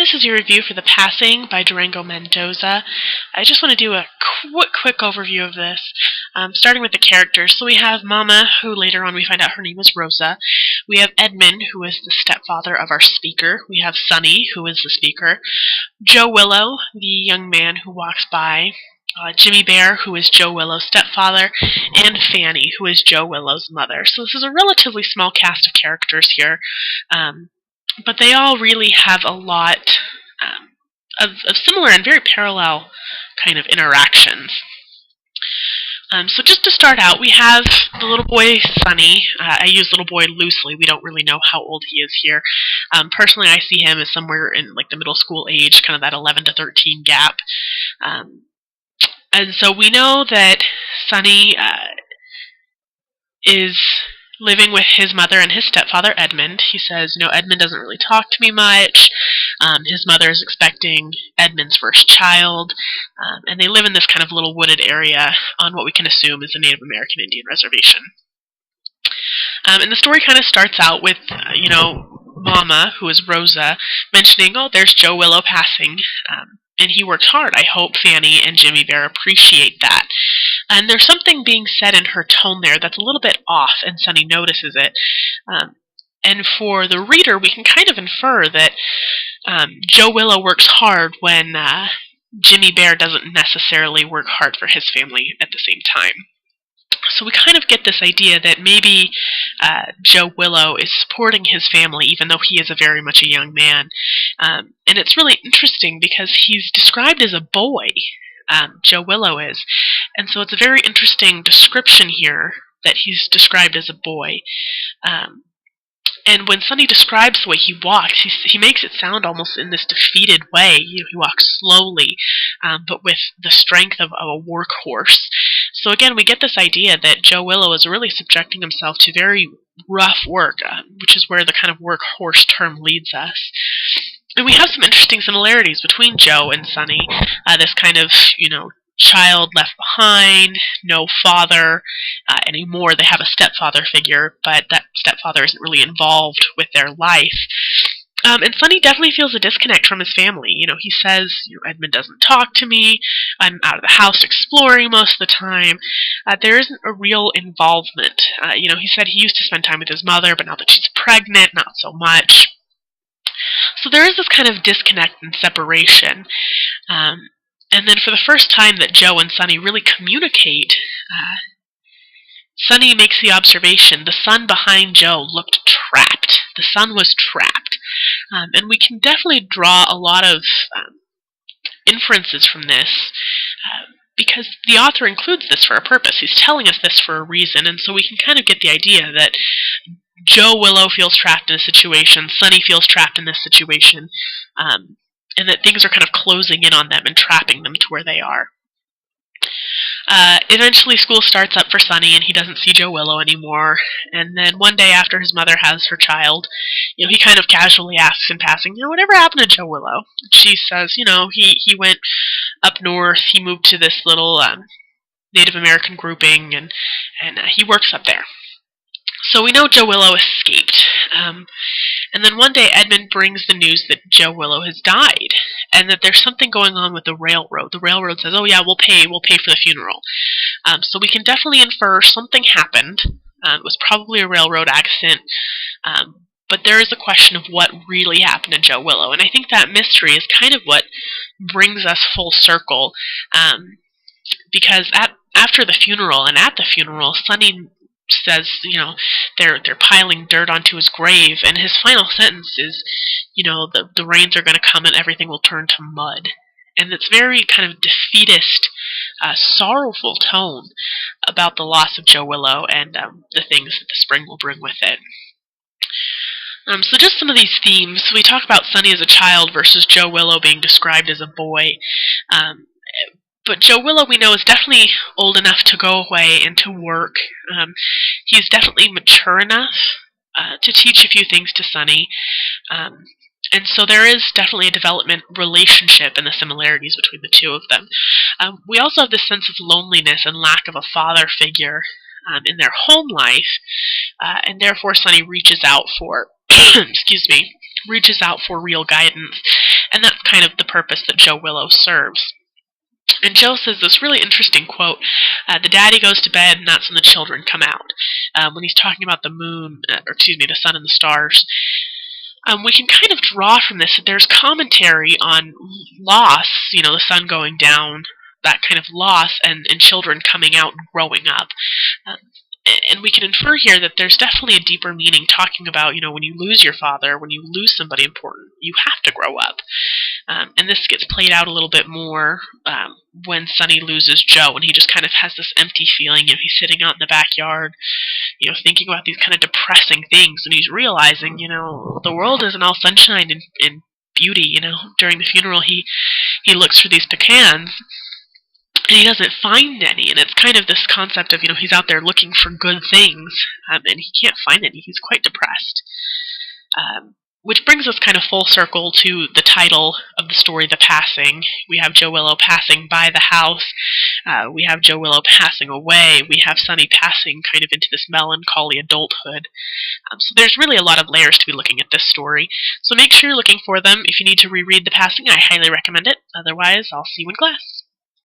This is your review for The Passing by Durango Mendoza. I just want to do a quick overview of this, starting with the characters. So we have Mama, who later on we find out her name is Rosa. We have Edmund, who is the stepfather of our speaker. We have Sonny, who is the speaker. Joe Willow, the young man who walks by. Jimmy Bear, who is Joe Willow's stepfather, and Fanny, who is Joe Willow's mother. So this is a relatively small cast of characters here. But they all really have a lot of similar and very parallel kind of interactions. So just to start out, we have the little boy, Sonny. I use little boy loosely. We don't really know how old he is here. Personally, I see him as somewhere in like the middle school age, kind of that 11 to 13 gap. And so we know that Sonny is living with his mother and his stepfather, Edmund. He says, Edmund doesn't really talk to me much. His mother is expecting Edmund's first child. And they live in this kind of little wooded area on what we can assume is a Native American Indian reservation. And the story kind of starts out with, Mama, who is Rosa, mentioning, there's Joe Willow passing. And he works hard. I hope Fanny and Jimmy Bear appreciate that. And there's something being said in her tone there that's a little bit off, and Sonny notices it. And for the reader, we can kind of infer that Joe Willow works hard when Jimmy Bear doesn't necessarily work hard for his family at the same time. So we kind of get this idea that maybe Joe Willow is supporting his family even though he is very much a young man. And it's really interesting because he's described as a boy, Joe Willow is. And so it's a very interesting description here that he's described as a boy. And when Sonny describes the way he walks, he makes it sound almost in this defeated way. He walks slowly, but with the strength of a workhorse. So again, we get this idea that Joe Willow is really subjecting himself to very rough work, which is where the kind of workhorse term leads us. And we have some interesting similarities between Joe and Sonny. This kind of, child left behind, no father anymore. They have a stepfather figure, but that stepfather isn't really involved with their life. And Sonny definitely feels a disconnect from his family. He says, Edmund doesn't talk to me, I'm out of the house exploring most of the time. There isn't a real involvement. He said he used to spend time with his mother, but now that she's pregnant, not so much. So there is this kind of disconnect and separation. And then for the first time that Joe and Sonny really communicate, Sonny makes the observation, the son behind Joe looked trapped. The son was trapped. And we can definitely draw a lot of inferences from this, because the author includes this for a purpose. He's telling us this for a reason, and so we can kind of get the idea that Joe Willow feels trapped in a situation, Sonny feels trapped in this situation, and that things are kind of closing in on them and trapping them to where they are. Eventually school starts up for Sonny and he doesn't see Joe Willow anymore. And then one day after his mother has her child, he kind of casually asks in passing, whatever happened to Joe Willow? She says, he went up north, he moved to this little Native American grouping, and he works up there. So we know Joe Willow escaped. And then one day Edmund brings the news that Joe Willow has died, and that there's something going on with the railroad. The railroad says, oh yeah, we'll pay for the funeral. So we can definitely infer something happened. It was probably a railroad accident. But there is a question of what really happened to Joe Willow. And I think that mystery is kind of what brings us full circle. Because after the funeral, and at the funeral, Sonny says, they're piling dirt onto his grave, and his final sentence is, the rains are going to come and everything will turn to mud. And it's very kind of defeatist, sorrowful tone about the loss of Joe Willow and the things that the spring will bring with it. So just some of these themes. We talk about Sonny as a child versus Joe Willow being described as a boy. But Joe Willow, we know, is definitely old enough to go away and to work. He's definitely mature enough to teach a few things to Sonny. And so there is definitely a development relationship and the similarities between the two of them. We also have this sense of loneliness and lack of a father figure in their home life, and therefore Sonny reaches out for, reaches out for real guidance. And that's kind of the purpose that Joe Willow serves. And Joe says this really interesting quote, the daddy goes to bed and that's when the children come out. When he's talking about the moon, the sun and the stars, we can kind of draw from this that there's commentary on loss, the sun going down, that kind of loss, and children coming out and growing up. And we can infer here that there's definitely a deeper meaning talking about, when you lose your father, when you lose somebody important, you have to grow up. And this gets played out a little bit more when Sonny loses Joe, and he just kind of has this empty feeling. He's sitting out in the backyard, thinking about these kind of depressing things, and he's realizing, the world isn't all sunshine and beauty. During the funeral, he looks for these pecans, and he doesn't find any, and it's kind of this concept of, he's out there looking for good things, and he can't find any. He's quite depressed. Which brings us kind of full circle to the title of the story, The Passing. We have Joe Willow passing by the house. We have Joe Willow passing away. We have Sonny passing kind of into this melancholy adulthood. So there's really a lot of layers to be looking at this story. So make sure you're looking for them. If you need to reread The Passing, I highly recommend it. Otherwise, I'll see you in class.